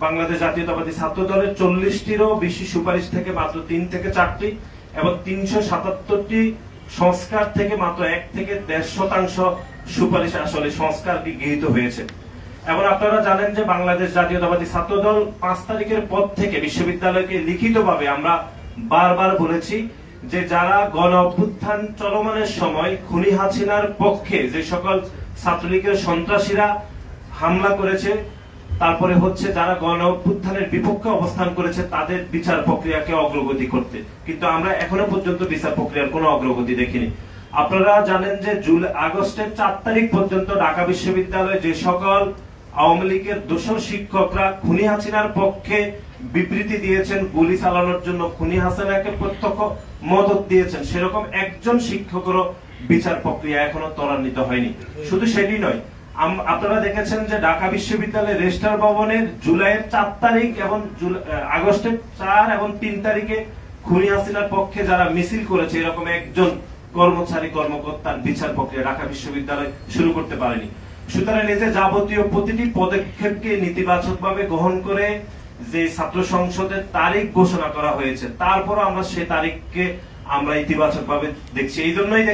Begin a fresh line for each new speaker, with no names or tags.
বাংলাদেশ জাতীয়তাবাদী ছাত্র দলের 40টিরও বেশি সুপারিশ থেকে মাত্র 3 থেকে 4টি এবং 377টি সংস্কার থেকে মাত্র 1 থেকে 1.5% সুপারিশ আসলে সংস্কার গৃহীত হয়েছে। এবং আপনারা জানেন যে বাংলাদেশ জাতীয়তাবাদী ছাত্র দল 5 তারিখের পর থেকে বিশ্ববিদ্যালয়কে লিখিতভাবে আমরা বারবার বলেছি যে যারা গণ অভ্যুত্থান চলমানের সময় খুনি হাসিনার পক্ষে যে সকল ছাত্রলীগের সন্ত্রাসীরা হামলা করেছে, তারপরে হচ্ছে যারা গণ অভ্যুত্থানের বিপক্ষে অবস্থান করেছে তাদের বিচার প্রক্রিয়াকে অগ্রগতি করতে, কিন্তু আমরা এখনো পর্যন্ত বিচার প্রক্রিয়ার কোনো অগ্রগতি দেখিনি। আপনারা জানেন যে আগস্টের 4 তারিখ পর্যন্ত ঢাকা বিশ্ববিদ্যালয়ে যে সকল আওয়ামী লীগের দোসর শিক্ষকরা খুনি হাসিনার পক্ষে বিবৃতি দিয়েছেন, গুলি চালানোর জন্য খুনি হাসিনাকে প্রত্যক্ষ মদত দিয়েছেন, সেরকম একজন শিক্ষকেরও বিচার প্রক্রিয়া এখনো ত্বরান্বিত হয়নি। শুধু সেটি নয়, আপনারা দেখেছেন যে ঢাকা বিশ্ববিদ্যালয়ের রেজিস্ট্রার ভবনের জুলাইয়ের 4 তারিখ এবং আগস্টের 4 এবং 3 তারিখে খুনি হাসিনার পক্ষে যারা মিছিল করেছে এরকম একজন কর্মকর্তার বিচার প্রক্রিয়া ঢাকা বিশ্ববিদ্যালয় শুরু করতে পারেনি। সুতরাং এই যে যাবতীয় প্রতিটি পদক্ষেপকে নেতিবাচকভাবে গ্রহণ করে যে ছাত্র সংসদের তারিখ ঘোষণা করা হয়েছে, তারপরও আমরা সে তারিখকে আমরা ইতিবাচকভাবে দেখছি। এই জন্যই